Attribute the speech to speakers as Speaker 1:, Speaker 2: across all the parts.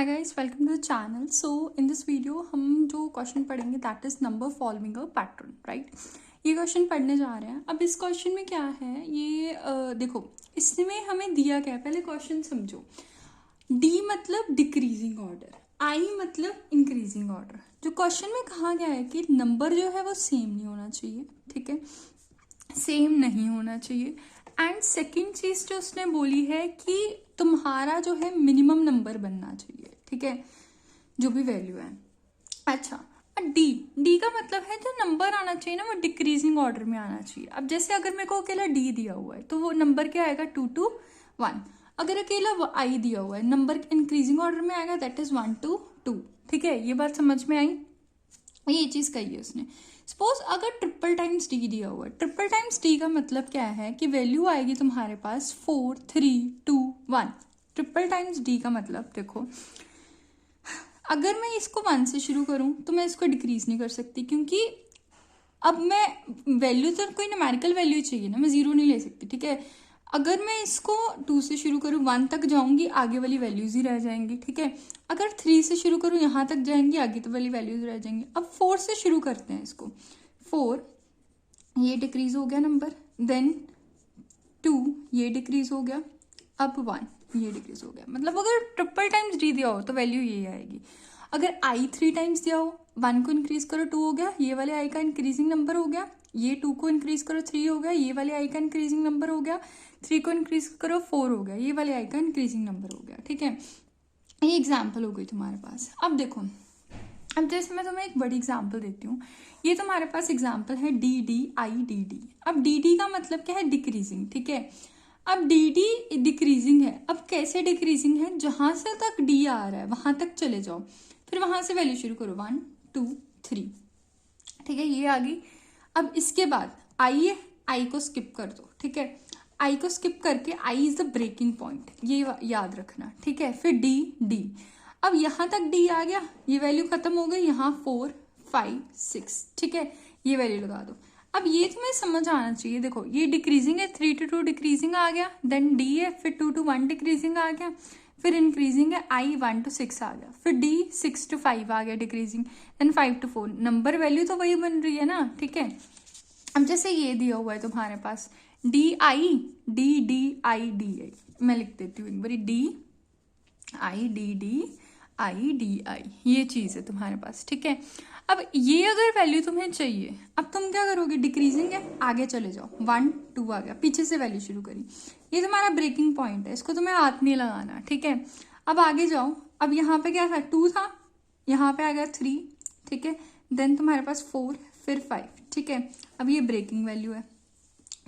Speaker 1: Hi guys, welcome to the channel. So in this video हम जो क्वेश्चन पढ़ेंगे that is number following a pattern, right. ये क्वेश्चन पढ़ने जा रहे हैं। अब इस क्वेश्चन में क्या है, ये देखो इसमें हमें दिया क्या है, पहले क्वेश्चन समझो। डी मतलब डिक्रीजिंग ऑर्डर, आई मतलब इंक्रीजिंग ऑर्डर। जो क्वेश्चन में कहा गया है कि नंबर जो है वो सेम नहीं होना चाहिए, ठीक है, सेम नहीं होना चाहिए। एंड सेकेंड चीज जो उसने बोली है कि तुम्हारा जो है मिनिमम नंबर बनना चाहिए, ठीक है, जो भी वैल्यू है। अच्छा, डी डी का मतलब है जो नंबर आना चाहिए ना वो डिक्रीजिंग ऑर्डर में आना चाहिए। अब जैसे अगर मेरे को अकेला डी दिया हुआ है तो वो नंबर क्या आएगा 2 to 1। अगर अकेला वो आई दिया हुआ है नंबर इंक्रीजिंग ऑर्डर में आएगा, दैट इज 1 to 2। ठीक है, ये बात समझ में आई। ये चीज कही है उसने। सपोज अगर ट्रिपल टाइम्स डी दिया हुआ है, ट्रिपल टाइम्स डी का मतलब क्या है कि वैल्यू आएगी तुम्हारे पास 4 3 2 1। ट्रिपल टाइम्स डी का मतलब देखो, अगर मैं इसको 1 से शुरू करूं तो मैं इसको डिक्रीज नहीं कर सकती, क्योंकि अब मैं वैल्यू तो कोई न्यूमेरिकल वैल्यू चाहिए ना, मैं 0 नहीं ले सकती, ठीक है। अगर मैं इसको 2 से शुरू करूँ 1 तक जाऊंगी, आगे वाली वैल्यूज ही रह जाएंगी, ठीक है। अगर 3 से शुरू करूँ यहाँ तक जाएंगी, आगे तो वाली वैल्यूज रह जाएंगी। अब 4 से शुरू करते हैं इसको। 4 ये डिक्रीज हो गया नंबर, देन 2 ये डिक्रीज हो गया, अब 1 ये डिक्रीज हो गया। मतलब अगर ट्रिपल टाइम्स डी दिया हो तो वैल्यू ये आएगी। अगर आई 3 टाइम्स दिया हो, 1 को इंक्रीज करो 2 हो गया, ये वाले आई का इंक्रीजिंग नंबर हो गया। ये 2 को इंक्रीज करो 3 हो गया, ये वाले आई का इंक्रीजिंग नंबर हो गया। 3 को इंक्रीज करो 4 हो गया, ये वाले आई का इंक्रीजिंग नंबर हो गया, ठीक है। ये एग्जाम्पल हो गई तुम्हारे पास। अब देखो, अब जैसे मैं तुम्हें एक बड़ी एग्जाम्पल देती हूँ। ये तुम्हारे पास एग्जाम्पल है D D I D D. अब डी डी का मतलब क्या है, डिक्रीजिंग, ठीक है। अब डी डी डिक्रीजिंग है। अब कैसे डिक्रीजिंग है, जहां से तक डी आ रहा है वहां तक चले जाओ, फिर वहां से वैल्यू शुरू करो 1 2 3, ठीक है, ये आ गई। अब इसके बाद आई है, आई को स्किप कर दो, ठीक है। आई को स्किप करके I is the breaking point, ये याद रखना, ठीक है। फिर डी डी, अब यहां तक डी आ गया, ये वैल्यू खत्म हो गई, यहाँ 4 5 6, ठीक है, ये वैल्यू लगा दो। अब ये तुम्हें समझ आना चाहिए। देखो ये डिक्रीजिंग है, 3 to 2 डिक्रीजिंग आ गया, देन डी है, फिर 2 to 1 डिक्रीजिंग आ गया, फिर इंक्रीजिंग है, आई 1 to 6 आ गया, फिर डी 6 to 5 आ गया decreasing, then 5 to 4। Number value तो वही बन रही है ना, ठीक है। अब जैसे ये दिया हुआ है तुम्हारे पास D I D D I D I, मैं लिख देती हूँ एक बारी, D I D D I D I, ये चीज है तुम्हारे पास, ठीक है। अब ये अगर वैल्यू तुम्हें चाहिए, अब तुम क्या करोगे, डिक्रीजिंग है, आगे चले जाओ, 1 2 आ गया, पीछे से वैल्यू शुरू करी, ये तुम्हारा ब्रेकिंग पॉइंट है, इसको तुम्हें हाथ नहीं लगाना, ठीक है। अब आगे जाओ, अब यहाँ पे क्या था, 2 था, यहाँ पे आ गया 3, ठीक है, देन तुम्हारे पास 4 फिर 5, ठीक है। अब ये ब्रेकिंग वैल्यू है,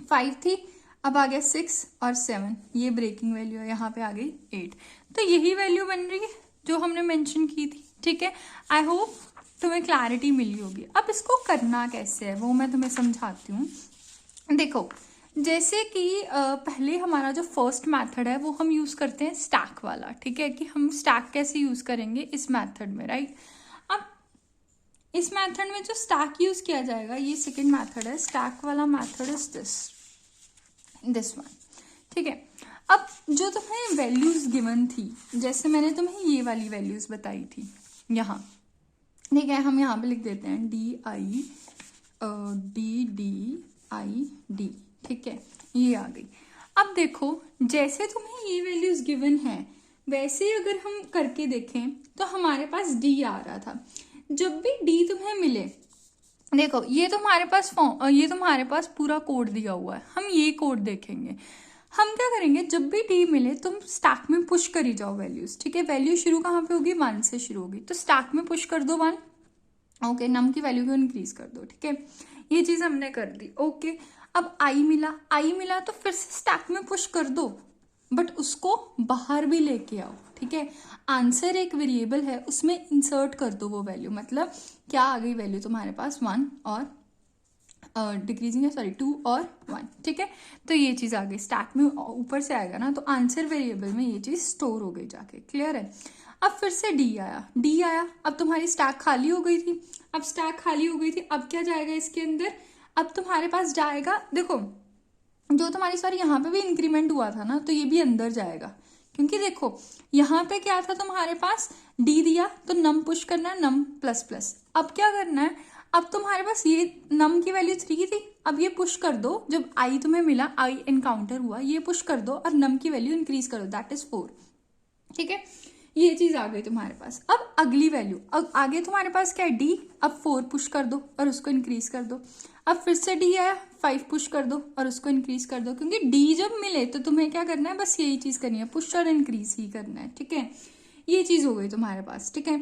Speaker 1: 5 थी, अब आ गया 6 और 7, ये ब्रेकिंग वैल्यू है, यहाँ पे आ गई 8। तो यही वैल्यू बन रही है जो हमने मेंशन की थी, ठीक है। आई होप तुम्हें क्लैरिटी मिली होगी। अब इसको करना कैसे है वो मैं तुम्हें समझाती हूँ। देखो जैसे कि पहले हमारा जो फर्स्ट मेथड है वो हम यूज करते हैं स्टैक वाला, ठीक है, कि हम स्टैक कैसे यूज करेंगे इस मेथड में, राइट। अब इस मेथड में जो स्टैक यूज किया जाएगा, ये सेकंड मेथड है, स्टैक वाला मेथड इज दिस वन, ठीक है। अब जो तुम्हें वैल्यूज गिवन थी, जैसे मैंने तुम्हें ये वाली वैल्यूज बताई थी यहाँ, ठीक है, हम यहाँ पे लिख देते हैं D I D D I D, ठीक है, ये आ गई। अब देखो जैसे तुम्हें ये वैल्यूज गिवन है वैसे अगर हम करके देखें तो हमारे पास डी आ रहा था। जब भी डी तुम्हें मिले, देखो ये तुम्हारे पास पूरा कोड दिया हुआ है, हम ये कोड देखेंगे। हम क्या करेंगे, जब भी डी मिले तुम स्टैक में पुश करी जाओ वैल्यूज, ठीक है। वैल्यू शुरू कहाँ पे होगी, 1 से शुरू होगी, तो स्टैक में पुश कर दो 1, ओके, नम की वैल्यू को इंक्रीज कर दो, ठीक है। ये चीज हमने कर दी, ओके। अब आई मिला तो फिर से स्टैक में पुश कर दो, बट उसको बाहर भी लेके आओ, ठीक है। आंसर एक वेरिएबल है, उसमें इंसर्ट कर दो वो वैल्यू, मतलब क्या आ गई वैल्यू तुम्हारे पास 1 और डिक्रीजिंग है, सॉरी 2 और 1, ठीक है। तो ये चीज आ गई, स्टैक में ऊपर से आएगा ना, तो आंसर वेरिएबल में ये चीज स्टोर हो गई जाके, क्लियर है। अब फिर से डी आया, अब तुम्हारी स्टैक खाली हो गई थी, अब क्या जाएगा इसके अंदर, अब तुम्हारे पास जाएगा, देखो जो तुम्हारी सॉरी यहाँ पे भी इंक्रीमेंट हुआ था ना, तो ये भी अंदर जाएगा, क्योंकि देखो यहाँ पे क्या था तुम्हारे पास, डी दिया तो नम पुश करना है, नम प्लस प्लस। अब क्या करना है, अब तुम्हारे पास ये नम की वैल्यू 3 थी, अब ये पुश कर दो, जब आई तुम्हें मिला, आई एनकाउंटर हुआ, ये पुश कर दो और नम की वैल्यू इंक्रीज करो, दैट इज 4। ठीक है, ये चीज आ गई तुम्हारे पास। अब अगली वैल्यू, अब आगे तुम्हारे पास क्या है, डी, अब 4 पुश कर दो और उसको इंक्रीज कर दो। अब फिर से डी आया, 5 पुश कर दो और उसको इंक्रीज कर दो, क्योंकि डी जब मिले तो तुम्हें क्या करना है, बस यही चीज करनी है, पुश और इंक्रीज ही करना है। ठीक है, ये चीज हो गई तुम्हारे पास। ठीक है,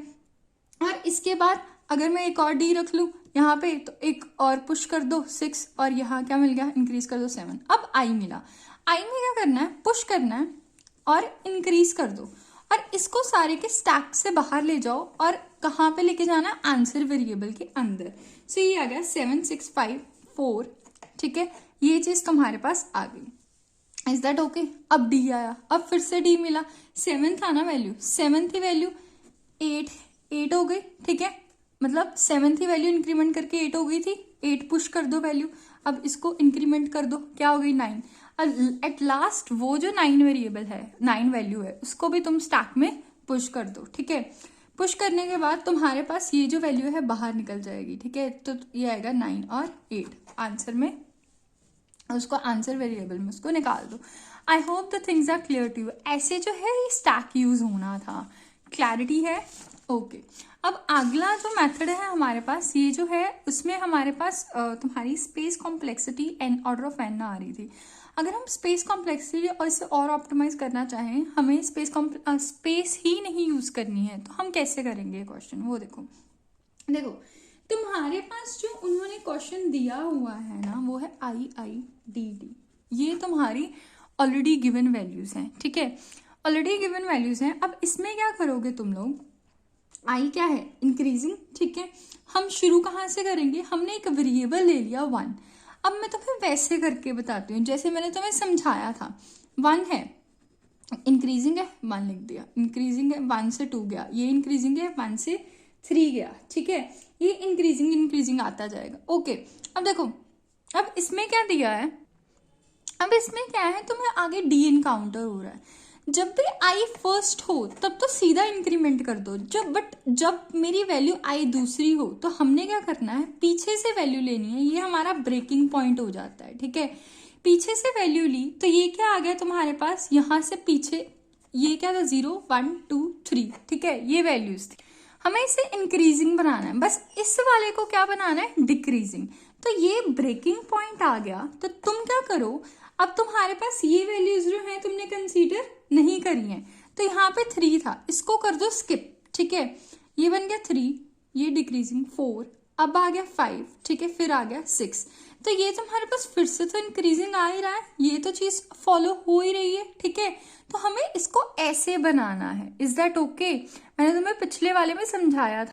Speaker 1: और इसके बाद अगर मैं एक और डी रख लूं यहाँ पे, तो एक और पुश कर दो 6, और यहाँ क्या मिल गया, इंक्रीज कर दो 7। अब आई मिला, आई में क्या करना है, पुश करना है और इंक्रीज कर दो, और इसको सारे के स्टैक से बाहर ले जाओ और कहाँ पे लेके जाना है, आंसर वेरिएबल के अंदर। सो ये आ गया 7 6 5 4। ठीक है, ये चीज तुम्हारे पास आ गई। Is that okay? अब डी आया, अब फिर से डी मिला, 7 था ना वैल्यू, 7 की वैल्यू 8 हो गई। ठीक है, मतलब 7 की वैल्यू इंक्रीमेंट करके 8 हो गई थी, 8 पुश कर दो वैल्यू, अब इसको इंक्रीमेंट कर दो, क्या हो गई 9। एट लास्ट वो जो 9 वेरिएबल है, 9 वैल्यू है, उसको भी तुम स्टैक में पुश कर दो। ठीक है, पुश करने के बाद तुम्हारे पास ये जो वैल्यू है बाहर निकल जाएगी। ठीक है, तो ये आएगा 9 और 8 आंसर में, उसको आंसर वेरिएबल में उसको निकाल दो। I hope the things are clear to you. ऐसे जो है ये स्टैक यूज होना था, क्लैरिटी है? ओके अब अगला जो मेथड है हमारे पास, ये जो है उसमें हमारे पास तुम्हारी space complexity N order of N आ रही थी। अगर हम स्पेस कॉम्प्लेक्सिटी और इसे और ऑप्टिमाइज करना चाहें, हमें स्पेस ही नहीं यूज करनी है, तो हम कैसे करेंगे क्वेश्चन, वो देखो तुम्हारे पास जो उन्होंने क्वेश्चन दिया हुआ है ना, वो है आई आई डी डी, ये तुम्हारी ऑलरेडी गिवन वैल्यूज हैं। ठीक है, ऑलरेडी गिवन वैल्यूज हैं। अब इसमें क्या करोगे तुम लोग, आई क्या है, इंक्रीजिंग। ठीक है, हम शुरू कहाँ से करेंगे, हमने एक वेरिएबल ले लिया 1। अब मैं तुम्हें वैसे करके बताती हूँ जैसे मैंने तुम्हें समझाया था। 1 है, इंक्रीजिंग है, 1 लिख दिया, इंक्रीजिंग है, 1 से 2 गया, ये इंक्रीजिंग है, 1 से 3 गया। ठीक है, ये इंक्रीजिंग आता जाएगा। ओके, अब देखो, अब इसमें क्या दिया है, अब इसमें क्या है, तुम्हें आगे डी इनकाउंटर हो रहा है। जब भी आई फर्स्ट हो तब तो सीधा इंक्रीमेंट कर दो, जब मेरी वैल्यू आई दूसरी हो तो हमने क्या करना है, पीछे से वैल्यू लेनी है, ये हमारा ब्रेकिंग पॉइंट हो जाता है। ठीक है, पीछे से वैल्यू ली तो ये क्या आ गया तुम्हारे पास, यहाँ से पीछे ये क्या था, 0 1 2 3। ठीक है, ये वैल्यूज थी, हमें इसे इंक्रीजिंग बनाना है, बस इस वाले को क्या बनाना है, डिक्रीजिंग। तो ये ब्रेकिंग पॉइंट आ गया, तो तुम क्या करो, अब तुम्हारे पास ये वैल्यूज जो है तुमने कंसीडर नहीं करी है, तो यहाँ पे 3 था, इसको कर दो स्किप। ठीक है, ये बन गया 3, ये डिक्रीजिंग 4, अब आ गया 5। ठीक है, फिर आ गया 6, तो ये तुम्हारे पास फिर से तो इंक्रीजिंग आ ही रहा है, ये तो चीज फॉलो हो ही रही है। ठीक है, तो हमें इसको ऐसे बनाना है। Is that okay? मैंने तुम्हें पिछले वाले में समझाया था,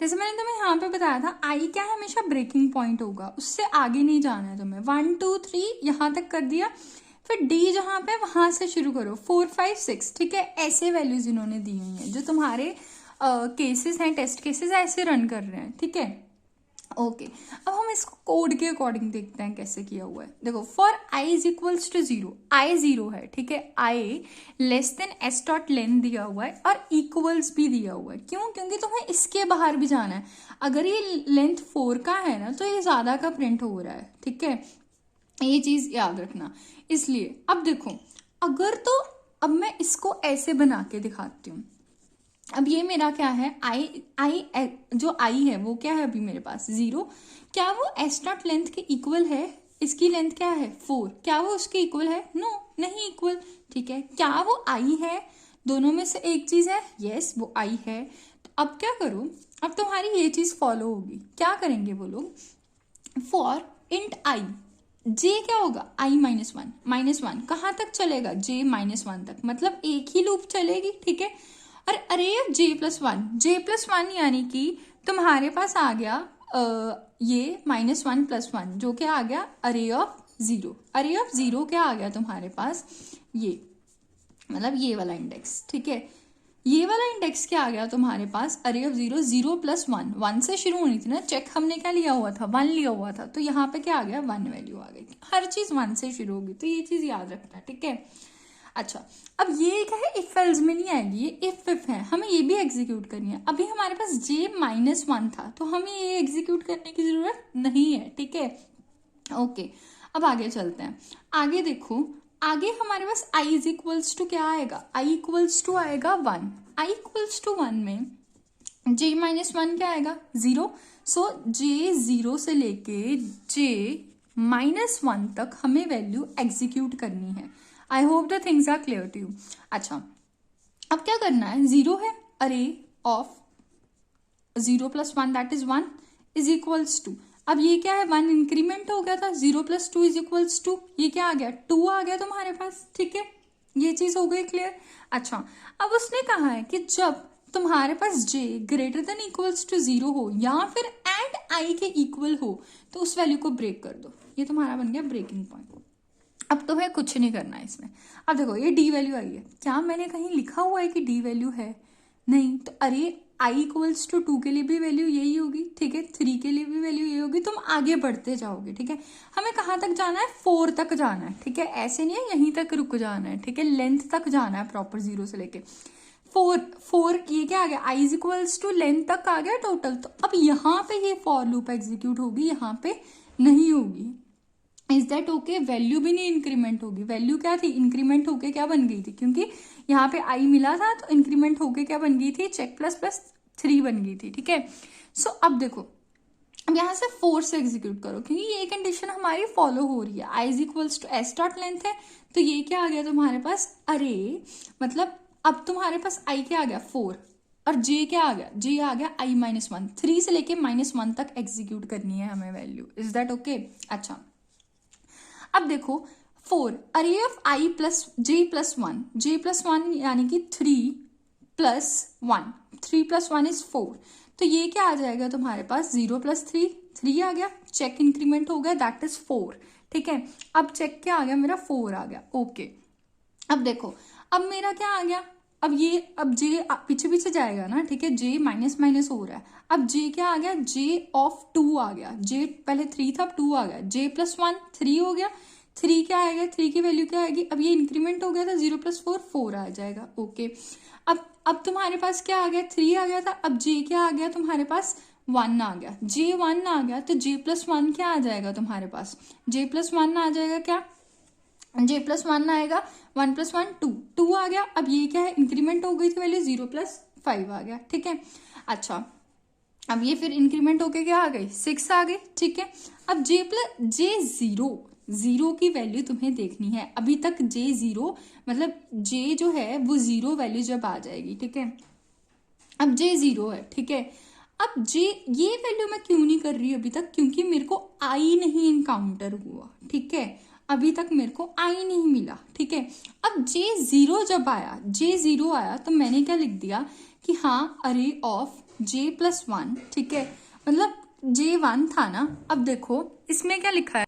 Speaker 1: जैसे मैंने तुम्हें यहाँ पे बताया था, आई क्या है, हमेशा ब्रेकिंग पॉइंट होगा, उससे आगे नहीं जाना है तुम्हें। 1 2 3 यहाँ तक कर दिया, फिर डी जहाँ पे वहां से शुरू करो, 4 5 6। ठीक है, ऐसे वैल्यूज इन्होंने दी हुई हैं, जो तुम्हारे केसेस हैं, टेस्ट केसेस ऐसे रन कर रहे हैं। ठीक है, ओके, अब हम इसको कोड के अकॉर्डिंग देखते हैं कैसे किया हुआ है। देखो, for I is equals to 0, I 0 है। ठीक है, I less than S dot length दिया हुआ है और इक्वल्स भी दिया हुआ है। क्यों? क्योंकि तुम्हें इसके बाहर भी जाना है। अगर ये लेंथ 4 का है ना, तो ये ज्यादा का प्रिंट हो रहा है। ठीक है, ये चीज याद रखना। इसलिए अब देखो, अगर तो अब मैं इसको ऐसे बना के दिखाती हूँ। अब ये मेरा क्या है, आई जो आई है वो क्या है अभी मेरे पास 0, क्या वो एस डॉट लेंथ के इक्वल है? इसकी लेंथ क्या है 4, क्या वो उसके इक्वल है? नो, नहीं इक्वल। ठीक है, क्या वो आई है? दोनों में से एक चीज है, यस वो आई है। तो अब क्या करो, अब तुम्हारी ये चीज फॉलो होगी। क्या करेंगे वो लोग, फॉर इंट आई, जे क्या होगा, आई -1 कहाँ तक चलेगा, जे -1 तक, मतलब एक ही लूप चलेगी। ठीक है, और अरे j + 1 यानी कि तुम्हारे पास आ गया ये -1 + 1, जो क्या आ गया, अरे ऑफ 0। अरे ऑफ 0 क्या आ गया तुम्हारे पास, ये मतलब ये वाला इंडेक्स। ठीक है, ये वाला इंडेक्स क्या आ गया तुम्हारे पास, अरे ऑफ 0, 0 + 1, 1 से शुरू होनी थी ना, चेक हमने क्या लिया हुआ था, 1 लिया हुआ था, तो यहाँ पे क्या आ गया, 1 वैल्यू आ गई। हर चीज 1 से शुरू होगी, तो ये चीज याद रखना। ठीक है, अच्छा, अब ये क्या है, इफ एल्स में नहीं आएगी, ये इफ है, हमें ये भी एग्जीक्यूट करनी है। अभी हमारे पास j-1 था तो हमें ये एग्जीक्यूट करने की जरूरत नहीं है, ठीक है। ओके, अब आगे चलते हैं। आगे देखो, आगे हमारे पास i इज इक्वल्स टू क्या आएगा, i इक्वल्स टू आएगा 1। i इक्वल्स टू 1 में j-1 क्या आएगा, 0। सो j0 से लेके j-1 तक हमें वैल्यू एग्जीक्यूट करनी है। I hope the things are clear to you. अच्छा, अब क्या करना है, 0 है, array of 0 + 1 that is 1 is equals to, अब ये क्या है, 1 इंक्रीमेंट हो गया था, 0 + 2 इज इक्वल्स टू, ये क्या आ गया, 2 आ गया तुम्हारे पास, ठीक है, ये चीज हो गई क्लियर। अच्छा, अब उसने कहा है कि जब तुम्हारे पास j > 0 हो या फिर एंड i के इक्वल हो तो उस वैल्यू को ब्रेक कर दो। ये तुम्हारा बन गया ब्रेकिंग पॉइंट। अब तो है कुछ नहीं करना है इसमें। अब देखो ये डी वैल्यू आई है, क्या मैंने कहीं लिखा हुआ है कि डी वैल्यू है, नहीं, तो अरे i = 2 के लिए भी वैल्यू यही होगी, ठीक है, 3 के लिए भी वैल्यू यही होगी, तुम आगे बढ़ते जाओगे, ठीक है। हमें कहाँ तक जाना है, 4 तक जाना है, ठीक है, ऐसे नहीं है यहीं तक रुक जाना है, ठीक है, लेंथ तक जाना है प्रॉपर, 0 से लेके 4 ये क्या आ गया, i = लेंथ तक आ गया टोटल। तो अब यहाँ पे ये फॉर लूप एग्जीक्यूट होगी, यहाँ पे नहीं होगी। इज दैट ओके, वैल्यू भी नहीं इंक्रीमेंट होगी। वैल्यू क्या थी, इंक्रीमेंट होके क्या बन गई थी, क्योंकि यहाँ पे i मिला था तो इंक्रीमेंट होके क्या बन गई थी, चेक प्लस 3 बन गई थी, ठीक है। सो अब देखो, अब यहाँ से 4 से एग्जीक्यूट करो, क्योंकि ये कंडीशन हमारी फॉलो हो रही है। i = s लेंथ है, तो ये क्या आ गया तुम्हारे पास, अरे मतलब अब तुम्हारे पास i क्या आ गया, 4, और j क्या आ गया, j आ गया i-1, 3 से लेके -1 तक एग्जीक्यूट करनी है हमें वैल्यू। Is that okay. अच्छा, अब देखो 4 अरे ऑफ i + j+1 यानी कि 3 + 1, 3 + 1 इज 4, तो ये क्या आ जाएगा तुम्हारे पास, 0 + 3 आ गया, चेक इंक्रीमेंट हो गया, दैट इज 4, ठीक है। अब चेक क्या आ गया मेरा, 4 आ गया, ओके। अब देखो, अब मेरा क्या आ गया, अब ये अब j पीछे पीछे जाएगा ना, ठीक है, j माइनस हो रहा है, अब j क्या आ गया, j(2) आ गया, j पहले 3 था, अब 2 आ गया, j + 1 3 हो गया, 3 क्या आएगा, 3 की वैल्यू क्या आएगी, अब ये इंक्रीमेंट हो गया था, 0 + 4 4 आ जाएगा, ओके। अब तुम्हारे पास क्या आ गया, 3 आ गया था, अब j क्या आ गया तुम्हारे पास, 1 आ गया, j1 आ गया, तो j + 1 क्या आ जाएगा तुम्हारे पास, j + 1 आ जाएगा, क्या j + 1 आएगा, 1 + 1 2 आ गया। अब ये क्या है, इंक्रीमेंट हो गई थी वैल्यू, 0 + 5 आ गया, ठीक है। अच्छा, अब ये फिर इंक्रीमेंट होके क्या आ गई, 6 आ गई, ठीक है। अब j0 की वैल्यू तुम्हें देखनी है। अभी तक j0 मतलब j जो है वो 0 वैल्यू जब आ जाएगी, ठीक है। अब j0 है, ठीक है। अब j ये वैल्यू मैं क्यों नहीं कर रही अभी तक, क्योंकि मेरे को i नहीं इनकाउंटर हुआ, ठीक है, अभी तक मेरे को i नहीं मिला, ठीक है। अब j0 जब आया, j0 आया तो मैंने क्या लिख दिया कि हाँ अरे ऑफ j+1, ठीक है, मतलब j1 था ना। अब देखो इसमें क्या लिखा है,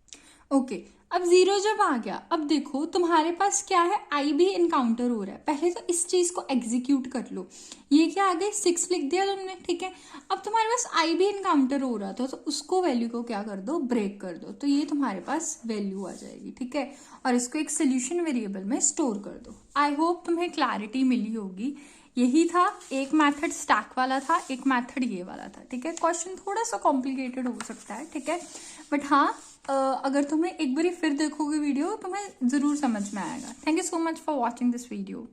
Speaker 1: ओके। अब 0 जब आ गया, अब देखो तुम्हारे पास क्या है, i भी इनकाउंटर हो रहा है। पहले तो इस चीज को एग्जीक्यूट कर लो, ये क्या आ गई, 6 लिख दिया तुमने, ठीक है। अब तुम्हारे पास i भी इनकाउंटर हो रहा था, तो उसको वैल्यू को क्या कर दो, ब्रेक कर दो, तो ये तुम्हारे पास वैल्यू आ जाएगी, ठीक है। और इसको एक सोल्यूशन वेरिएबल में स्टोर कर दो। आई होप तुम्हें क्लैरिटी मिली होगी। यही था, एक मेथड स्टैक वाला था, एक मेथड ये वाला था, ठीक है। क्वेश्चन थोड़ा सा कॉम्प्लिकेटेड हो सकता है, ठीक है, बट हाँ अगर तुम्हें एक बारी फिर देखोगे वीडियो तुम्हें जरूर समझ में आएगा। Thank you so much for watching this video.